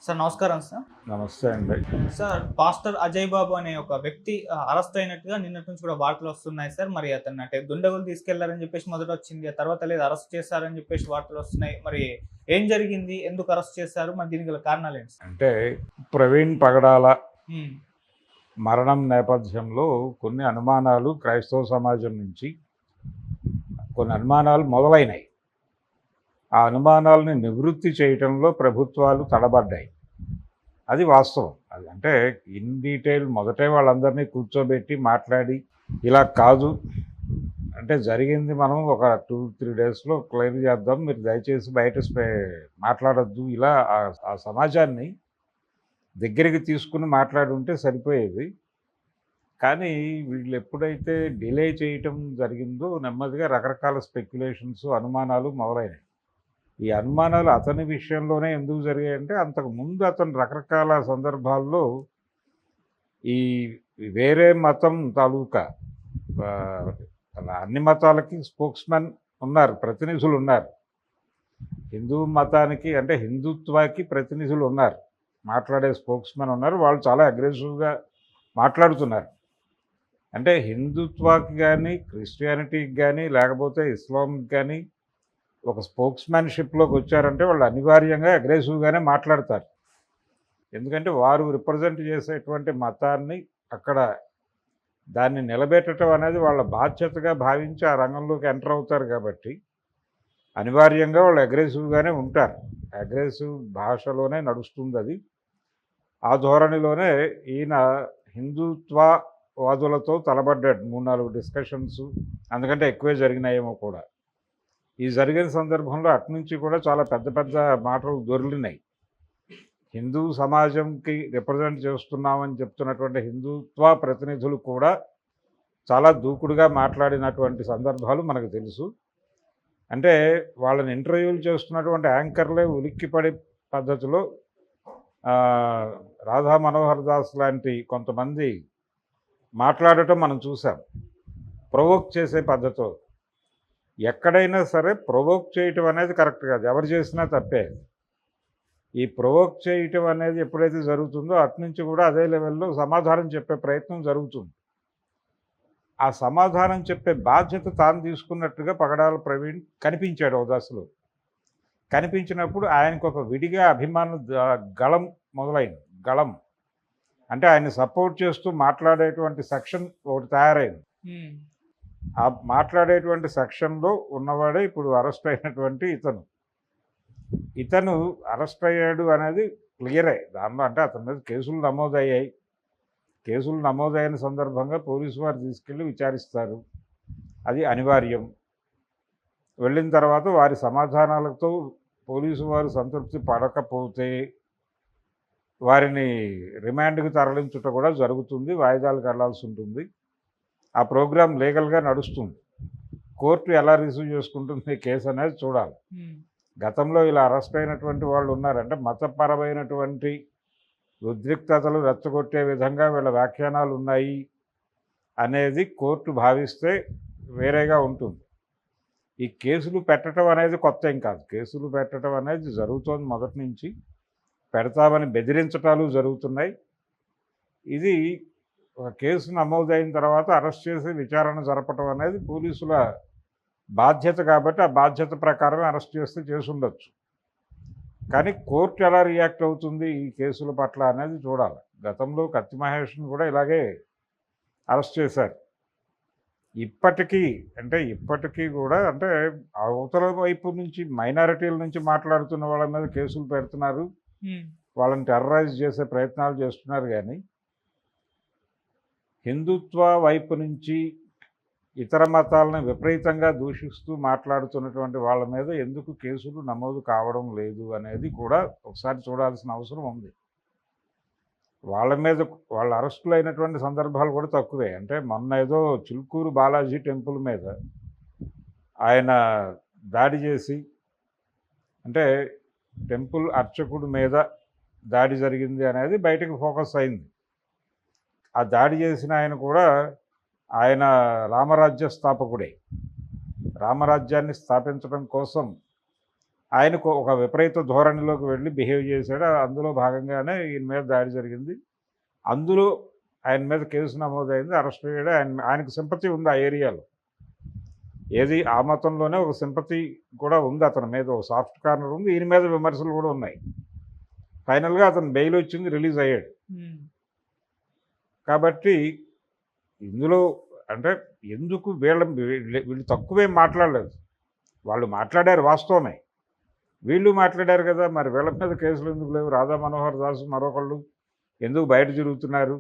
Sir నమస్కారం sir. నమస్తే అండి. సార్ పాస్టర్ అజయ్ బాబు అనే ఒక వ్యక్తి అరెస్ట్ అయినట్టుగా నిన్నటి నుంచి కూడా వార్తలు వస్తున్నాయి సార్. మరి అతన్ని అంటే దుండగులు తీసుకెళ్లారని చెప్పేసి మొదట వచ్చింది. ఆ తర్వాత లేదు అరెస్ట్ చేశారని చెప్పేసి వార్తలు వస్తున్నాయి. మరి ఏం జరిగింది? ఎందుకు అరెస్ట్ చేశారు? మరి దీనికి గల కారణాలు ఏంటి సార్? అంటే ప్రవీణ్ పగడాల హ్మ్. మరణం నేపథ్యంలో కొన్ని అనుమానాలు క్రైస్తవ సమాజం నుంచి కొన్ని అనుమానాలు మొదలైనాయి. ఆ అనుమానాలని నివృత్తి చేయటంలో ప్రభుత్వాలు తడబడ్డాయి. అది వాస్తవం. అది అంటే ఇన్ డీటెయిల్ మొదటే వాళ్ళందరినీ కూర్చోబెట్టి మాట్లాడి ఇలా కాదు అంటే జరిగింది మనం ఒక 2-3 డేస్లో క్లియర్ చేద్దాం, మీరు దయచేసి బయట మాట్లాడొద్దు, ఇలా ఆ సమాజాన్ని దగ్గరికి తీసుకుని మాట్లాడి ఉంటే సరిపోయేది. కానీ వీళ్ళు ఎప్పుడైతే డిలే చేయటం జరిగిందో నెమ్మదిగా రకరకాల స్పెక్యులేషన్స్, అనుమానాలు మొదలైనాయి. ఈ అనుమానాలు అతని విషయంలోనే ఎందుకు జరిగాయంటే అంతకుముందు అతను రకరకాల సందర్భాల్లో ఈ వేరే మతం తాలూకా అలా అన్ని మతాలకి స్పోక్స్మెన్ ఉన్నారు, ప్రతినిధులు ఉన్నారు. హిందూ మతానికి అంటే హిందుత్వాకి ప్రతినిధులు ఉన్నారు, మాట్లాడే స్పోక్స్మెన్ ఉన్నారు. వాళ్ళు చాలా అగ్రెసివ్గా మాట్లాడుతున్నారు. అంటే హిందుత్వాకి కానీ క్రిస్టియానిటీకి కానీ లేకపోతే ఇస్లాంకి కానీ ఒక స్పోక్స్మెన్షిప్లోకి వచ్చారంటే వాళ్ళు అనివార్యంగా అగ్రెసివ్గానే మాట్లాడతారు. ఎందుకంటే వారు రిప్రజెంట్ చేసేటువంటి మతాన్ని అక్కడ దాన్ని నిలబెట్టడం అనేది వాళ్ళ బాధ్యతగా భావించి ఆ రంగంలోకి ఎంటర్ అవుతారు. కాబట్టి అనివార్యంగా వాళ్ళు అగ్రెసివ్గానే ఉంటారు. అగ్రెసివ్ భాషలోనే నడుస్తుంది అది. ఆ ధోరణిలోనే ఈయన హిందుత్వవాదులతో తలబడ్డాడు. 3-4 డిస్కషన్స్ అందుకంటే ఎక్కువే జరిగినాయేమో కూడా. ఈ జరిగిన సందర్భంలో అటునుంచి కూడా చాలా పెద్ద పెద్ద మాటలు దొర్లినాయి. హిందూ సమాజంకి రిప్రజెంట్ చేస్తున్నామని చెప్తున్నటువంటి హిందుత్వ ప్రతినిధులు కూడా చాలా దూకుడుగా మాట్లాడినటువంటి సందర్భాలు మనకు తెలుసు. అంటే వాళ్ళని ఇంటర్వ్యూలు చేస్తున్నటువంటి యాంకర్లే ఉలిక్కిపడే పద్ధతిలో రాధా మనోహర్ దాస్ లాంటి కొంతమంది మాట్లాడటం మనం చూసాం. ప్రొవోక్ చేసే పద్ధతిలో ఎక్కడైనా సరే ప్రొవోక్ చేయటం అనేది కరెక్ట్ కాదు, ఎవరు చేసినా తప్పే. ఈ ప్రొవోక్ చేయటం అనేది ఎప్పుడైతే జరుగుతుందో అటునుంచి కూడా అదే లెవెల్లో సమాధానం చెప్పే ప్రయత్నం జరుగుతుంది. ఆ సమాధానం చెప్పే బాధ్యత తాను తీసుకున్నట్టుగా పగడాల ప్రవీణ్ కనిపించాడు ఓ దశలో. కనిపించినప్పుడు ఆయనకు ఒక విడిగా అభిమాన గళం మొదలైంది. గళం అంటే ఆయన సపోర్ట్ చేస్తూ మాట్లాడేటువంటి సెక్షన్ ఒకటి తయారైంది. ఆ మాట్లాడేటువంటి సెక్షన్లో ఉన్నవాడే ఇప్పుడు అరెస్ట్ అయినటువంటి ఇతను అరెస్ట్ అయ్యాడు అనేది క్లియరే. దానిలో అంటే అతని మీద కేసులు నమోదయ్యాయి. కేసులు నమోదైన సందర్భంగా పోలీసు వారు తీసుకెళ్ళి విచారిస్తారు, అది అనివార్యం. వెళ్ళిన తర్వాత వారి సమాధానాలతో పోలీసు వారు సంతృప్తి పడకపోతే వారిని రిమాండ్కి తరలించుట కూడా జరుగుతుంది, వాయిదాలకు వెళ్లాల్సి ఉంటుంది. ఆ ప్రోగ్రాం లీగల్గా నడుస్తుంది. కోర్టు ఎలా రిసీవ్ చేసుకుంటుంది కేసు అనేది చూడాలి. గతంలో ఇలా అరెస్ట్ అయినటువంటి వాళ్ళు ఉన్నారంటే మతపరమైనటువంటి ఉద్రిక్తతలు రెచ్చగొట్టే విధంగా వీళ్ళ వ్యాఖ్యానాలు ఉన్నాయి అనేది కోర్టు భావిస్తే వేరేగా ఉంటుంది. ఈ కేసులు పెట్టడం అనేది కొత్త ఏం కాదు. కేసులు పెట్టడం అనేది జరుగుతోంది మొదటి నుంచి. పెడతామని బెదిరించటాలు జరుగుతున్నాయి. ఇది ఒక కేసు నమోదైన తర్వాత అరెస్ట్ చేసి విచారణ జరపటం అనేది పోలీసుల బాధ్యత. కాబట్టి ఆ బాధ్యత ప్రకారమే అరెస్ట్ చేస్తే చేసి ఉండొచ్చు. కానీ కోర్టు ఎలా రియాక్ట్ అవుతుంది ఈ కేసుల పట్ల అనేది చూడాలి. గతంలో కత్తి మహేష్ను కూడా ఇలాగే అరెస్ట్ చేశారు. ఇప్పటికీ కూడా అంటే అవతల వైపు నుంచి మైనారిటీల నుంచి మాట్లాడుతున్న వాళ్ళ మీద కేసులు పెడుతున్నారు, వాళ్ళని టెర్రరైజ్ చేసే ప్రయత్నాలు చేస్తున్నారు. కానీ హిందుత్వ వైపు నుంచి ఇతర మతాలను విపరీతంగా దూషిస్తూ మాట్లాడుతున్నటువంటి వాళ్ళ మీద ఎందుకు కేసులు నమోదు కావడం లేదు అనేది కూడా ఒకసారి చూడాల్సిన అవసరం ఉంది. వాళ్ళ అరెస్టులు అయినటువంటి సందర్భాలు కూడా తక్కువే. అంటే మొన్న ఏదో చిలుకూరు బాలాజీ టెంపుల్ మీద ఆయన దాడి చేసి, అంటే టెంపుల్ అర్చకుడి మీద దాడి జరిగింది అనేది బయటకు ఫోకస్ అయింది. ఆ దాడి చేసిన ఆయన కూడా ఆయన రామరాజ్య స్థాపకుడే. రామరాజ్యాన్ని స్థాపించడం కోసం ఆయనకు ఒక విపరీత ధోరణిలోకి వెళ్ళి బిహేవ్ చేశాడు. అందులో భాగంగానే ఈయన మీద దాడి జరిగింది. అందులో ఆయన మీద కేసు నమోదైంది, అరెస్ట్ అయ్యాడు. ఆయనకు సింపతి ఉంది ఆ ఏరియాలో. ఏది ఆ మతంలోనే ఒక సింపతి కూడా ఉంది అతని మీద, ఒక సాఫ్ట్ కార్నర్ ఉంది. ఈయన మీద విమర్శలు కూడా ఉన్నాయి. ఫైనల్గా అతను బెయిల్ వచ్చింది, రిలీజ్ అయ్యాడు. కాబట్టి ఇందులో అంటే ఎందుకు వీళ్ళు తక్కువేం మాట్లాడలేదు. వాళ్ళు మాట్లాడారు వాస్తవమే, వీళ్ళు మాట్లాడారు కదా. మరి వీళ్ళ మీద కేసులు ఎందుకు లేవు? రాధా మనోహర్ దాస్ మరొకళ్ళు ఎందుకు బయట తిరుగుతున్నారు?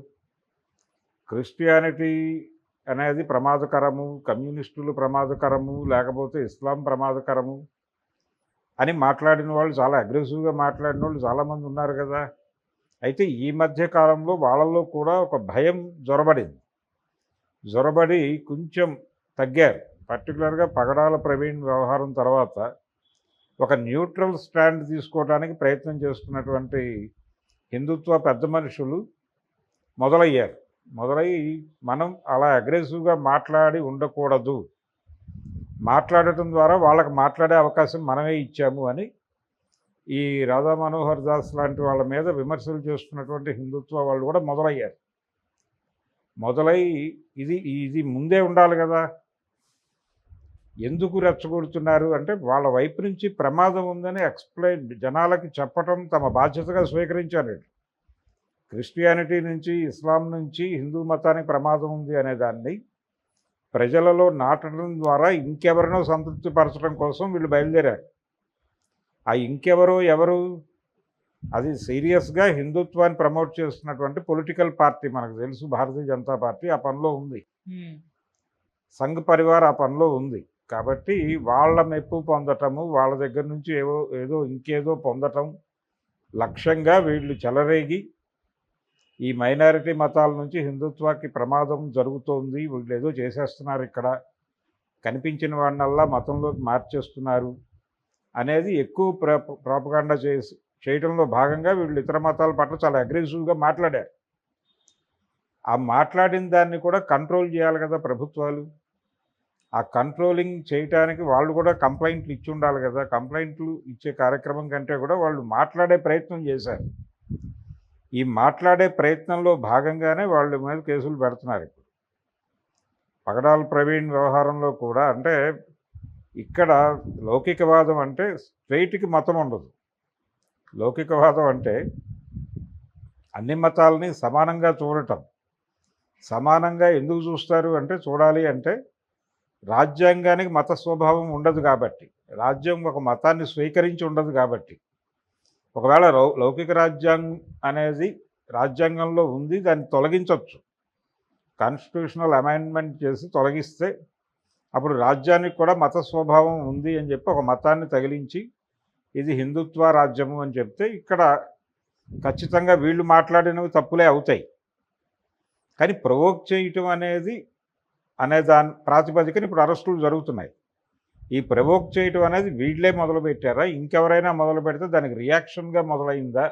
క్రిస్టియానిటీ అనేది ప్రమాదకరము, కమ్యూనిస్టులు ప్రమాదకరము, లేకపోతే ఇస్లాం ప్రమాదకరము అని మాట్లాడిన వాళ్ళు, చాలా అగ్రెసివ్గా మాట్లాడిన వాళ్ళు చాలామంది ఉన్నారు కదా. అయితే ఈ మధ్య కాలంలో వాళ్ళల్లో కూడా ఒక భయం జొరబడి కొంచెం తగ్గారు. పర్టికులర్గా పగడాల ప్రవీణ్ వ్యవహారం తర్వాత ఒక న్యూట్రల్ స్టాండ్ తీసుకోవడానికి ప్రయత్నం చేస్తున్నటువంటి హిందుత్వ పెద్ద మనుషులు మొదలయ్యి మనం అలా అగ్రెసివ్గా మాట్లాడి ఉండకూడదు, మాట్లాడటం ద్వారా వాళ్ళకి మాట్లాడే అవకాశం మనమే ఇచ్చాము అని ఈ రాధా మనోహర్ దాస్ లాంటి వాళ్ళ మీద విమర్శలు చేస్తున్నటువంటి హిందుత్వ వాళ్ళు కూడా ఇది ముందే ఉండాలి కదా. ఎందుకు రెచ్చగొడుతున్నారు అంటే వాళ్ళ వైపు నుంచి ప్రమాదం ఉందని జనాలకి చెప్పటం తమ బాధ్యతగా స్వీకరించారు. క్రిస్టియానిటీ నుంచి, ఇస్లాం నుంచి హిందూ మతానికి ప్రమాదం ఉంది అనే దాన్ని ప్రజలలో నాటడం ద్వారా ఇంకెవరినో సంతృప్తిపరచడం కోసం వీళ్ళు బయలుదేరారు. ఆ ఎవరు? అది సీరియస్గా హిందుత్వాన్ని ప్రమోట్ చేస్తున్నటువంటి పొలిటికల్ పార్టీ, మనకు తెలుసు భారతీయ జనతా పార్టీ ఆ పనిలో ఉంది, సంఘ్ పరివార్ ఆ పనిలో ఉంది. కాబట్టి వాళ్ళ మెప్పు పొందటము, వాళ్ళ దగ్గర నుంచి ఇంకేదో పొందటం లక్ష్యంగా వీళ్ళు చెలరేగి ఈ మైనారిటీ మతాల నుంచి హిందుత్వానికి ప్రమాదం జరుగుతోంది, వీళ్ళు ఏదో చేసేస్తున్నారు, ఇక్కడ కనిపించిన వాడినల్లా మతంలోకి మార్చేస్తున్నారు అనేది ఎక్కువ ప్రాపగాండా చేయడంలో భాగంగా వీళ్ళు ఇతర మతాల పట్ల చాలా అగ్రెసివ్గా మాట్లాడారు. ఆ మాట్లాడిన దాన్ని కూడా కంట్రోల్ చేయాలి కదా ప్రభుత్వాలు. ఆ కంట్రోలింగ్ చేయటానికి వాళ్ళు కూడా కంప్లైంట్లు ఇచ్చి ఉండాలి కదా. కంప్లైంట్లు ఇచ్చే కార్యక్రమం కంటే కూడా వాళ్ళు మాట్లాడే ప్రయత్నం చేశారు. ఈ మాట్లాడే ప్రయత్నంలో భాగంగానే వాళ్ళ మీద కేసులు పెడుతున్నారు. ఇప్పుడు పగడాల ప్రవీణ్ వ్యవహారంలో కూడా అంటే ఇక్కడ లౌకికవాదం అంటే స్ట్రైట్కి మతం ఉండదు. లౌకికవాదం అంటే అన్ని మతాలని సమానంగా చూడటం. సమానంగా ఎందుకు చూస్తారు అంటే, చూడాలి అంటే రాజ్యాంగానికి మత స్వభావం ఉండదు కాబట్టి, రాజ్యం ఒక మతాన్ని స్వీకరించి ఉండదు కాబట్టి. ఒకవేళ లౌకిక రాజ్యాంగం అనేది రాజ్యాంగంలో ఉంది, దాన్ని తొలగించవచ్చు. కాన్స్టిట్యూషనల్ అమెండ్మెంట్ చేసి తొలగిస్తే అప్పుడు రాజ్యానికి కూడా మత స్వభావం ఉంది అని చెప్పి ఒక మతాన్ని తగిలించి ఇది హిందుత్వ రాజ్యము అని చెప్తే ఇక్కడ ఖచ్చితంగా వీళ్ళు మాట్లాడినవి తప్పులే అవుతాయి. కానీ ప్రొవోక్ చేయటం అనే దాని ప్రాతిపదికన ఇప్పుడు అరెస్టులు జరుగుతున్నాయి. ఈ ప్రొవోక్ చేయటం అనేది వీళ్ళే మొదలుపెట్టారా, ఇంకెవరైనా మొదలు పెడితే దానికి రియాక్షన్గా మొదలైందా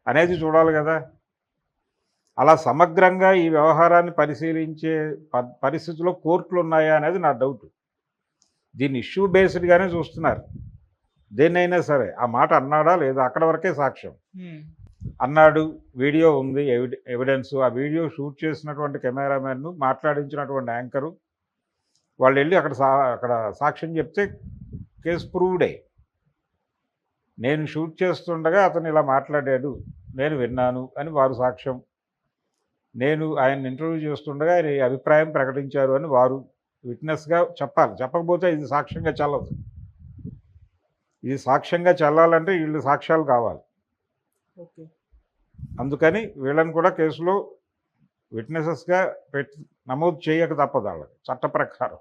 అనేది చూడాలి కదా. అలా సమగ్రంగా ఈ వ్యవహారాన్ని పరిశీలించే పరిస్థితిలో కోర్టులు ఉన్నాయా అనేది నా డౌట్. దీన్ని ఇష్యూ బేస్డ్గానే చూస్తున్నారు. దేన్నైనా సరే ఆ మాట అన్నాడా లేదా, అక్కడ వరకే సాక్ష్యం. అన్నాడు, వీడియో ఉంది, ఎవిడెన్స్. ఆ వీడియో షూట్ చేసినటువంటి కెమెరామెన్ను, మాట్లాడించినటువంటి యాంకరు వాళ్ళు వెళ్ళి అక్కడ సాక్ష్యం చెప్తే కేసు ప్రూవ్డే. నేను షూట్ చేస్తుండగా అతను ఇలా మాట్లాడాడు, నేను విన్నాను అని వారు సాక్ష్యం. నేను ఆయన ఇంటర్వ్యూ చేస్తుండగా ఆయన అభిప్రాయం ప్రకటించారు అని వారు విట్నెస్గా చెప్పాలి. చెప్పకపోతే ఇది సాక్ష్యంగా చెల్లదు. ఇది సాక్ష్యంగా చెల్లాలంటే వీళ్ళు సాక్ష్యాలు కావాలి. అందుకని వీళ్ళని కూడా కేసులో విట్నెసెస్గా నమోదు చేయక తప్పదు. వాళ్ళకి చట్ట ప్రకారం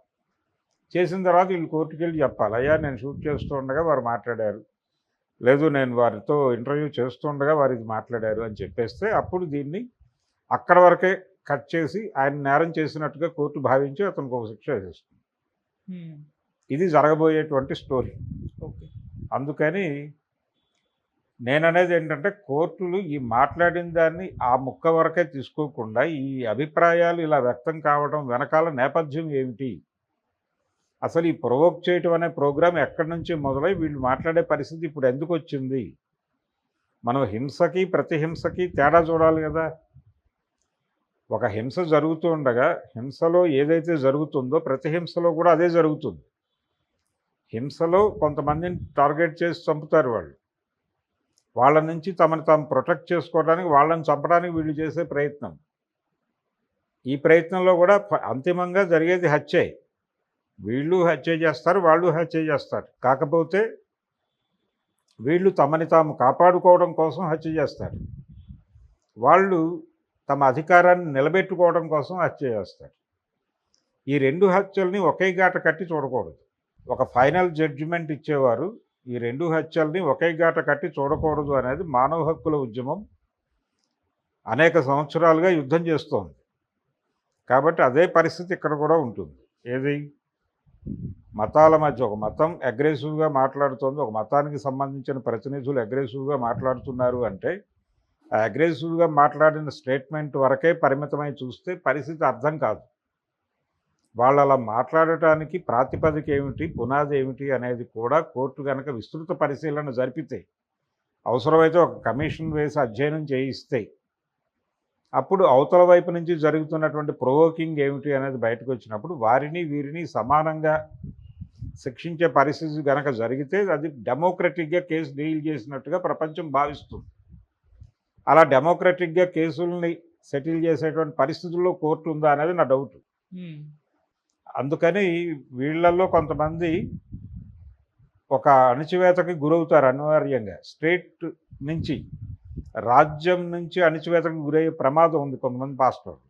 చేసిన తర్వాత వీళ్ళు కోర్టుకు వెళ్ళి చెప్పాలి, అయ్యా నేను షూట్ చేస్తుండగా వారు మాట్లాడారు, లేదు నేను వారితో ఇంటర్వ్యూ చేస్తుండగా వారు ఇది మాట్లాడారు అని చెప్పేస్తే అప్పుడు దీన్ని అక్కడ వరకే కట్ చేసి ఆయన నేరం చేసినట్టుగా కోర్టు భావించి అతనికి ఒక శిక్ష వేసేస్తుంది. ఇది జరగబోయేటువంటి స్టోరీ. అందుకని నేననేది ఏంటంటే, కోర్టులు ఈ మాట్లాడిన దాన్ని ఆ ముక్క వరకే తీసుకోకుండా ఈ అభిప్రాయాలు ఇలా వ్యక్తం కావడం వెనకాల నేపథ్యం ఏమిటి, అసలు ఈ ప్రొవోక్ చేయటం అనే ప్రోగ్రాం ఎక్కడి నుంచి మొదలై వీళ్ళు మాట్లాడే పరిస్థితి ఇప్పుడు ఎందుకు వచ్చింది? మనం హింసకి ప్రతిహింసకి తేడా చూడాలి కదా. ఒక హింస జరుగుతూ ఉండగా హింసలో ఏదైతే జరుగుతుందో ప్రతిహింసలో కూడా అదే జరుగుతుంది. హింసలో కొంతమందిని టార్గెట్ చేసి చంపుతారు వాళ్ళు. వాళ్ళ నుంచి తమను తాము ప్రొటెక్ట్ చేసుకోవడానికి వాళ్ళని చంపడానికి వీళ్ళు చేసే ప్రయత్నం. ఈ ప్రయత్నంలో కూడా అంతిమంగా జరిగేది హత్యే. వీళ్ళు హత్య చేస్తారు, వాళ్ళు హత్య చేస్తారు. కాకపోతే వీళ్ళు తమని తాము కాపాడుకోవడం కోసం హత్య చేస్తారు. వాళ్ళు తమ అధికారాన్ని నిలబెట్టుకోవడం కోసం హత్య చేస్తారు. ఈ రెండు హత్యల్ని ఒకే గాట కట్టి చూడకూడదు. ఒక ఫైనల్ జడ్జిమెంట్ ఇచ్చేవారు ఈ రెండు హత్యల్ని ఒకే గాట కట్టి చూడకూడదు అనేది మానవ హక్కుల ఉద్యమం అనేక సంవత్సరాలుగా యుద్ధం చేస్తోంది. కాబట్టి అదే పరిస్థితి ఇక్కడ కూడా ఉంటుంది. ఏది? మతాల మధ్య ఒక మతం అగ్రెసివ్గా మాట్లాడుతోంది, ఒక మతానికి సంబంధించిన ప్రతినిధులు అగ్రెసివ్గా మాట్లాడుతున్నారు అంటే ఆ అగ్రెసివ్గా మాట్లాడిన స్టేట్మెంట్ వరకే పరిమితమై చూస్తే పరిస్థితి అర్థం కాదు. వాళ్ళు అలా మాట్లాడటానికి ప్రాతిపదిక ఏమిటి, పునాది ఏమిటి అనేది కూడా కోర్టు కనుక విస్తృత పరిశీలన జరిపితే, అవసరమైతే ఒక కమిషన్ వేసి అధ్యయనం చేయిస్తే అప్పుడు అవతల వైపు నుంచి జరుగుతున్నటువంటి ప్రొవోకింగ్ ఏమిటి అనేది బయటకు వచ్చినప్పుడు వారిని వీరిని సమానంగా శిక్షించే పరిస్థితి కనుక జరిగితే అది డెమోక్రటిక్గా కేసు డీల్ చేసినట్టుగా ప్రపంచం భావిస్తుంది. అలా డెమోక్రటిక్గా కేసుల్ని సెటిల్ చేసేటువంటి పరిస్థితుల్లో కోర్టు ఉందా అనేది నా డౌట్. అందుకని వీళ్ళల్లో కొంతమంది ఒక అణచివేతకి గురవుతారు అనివార్యంగా. స్టేట్ నుంచి, రాజ్యం నుంచి అణచివేతకు గురయ్యే ప్రమాదం ఉంది కొంతమంది పాస్టర్లు.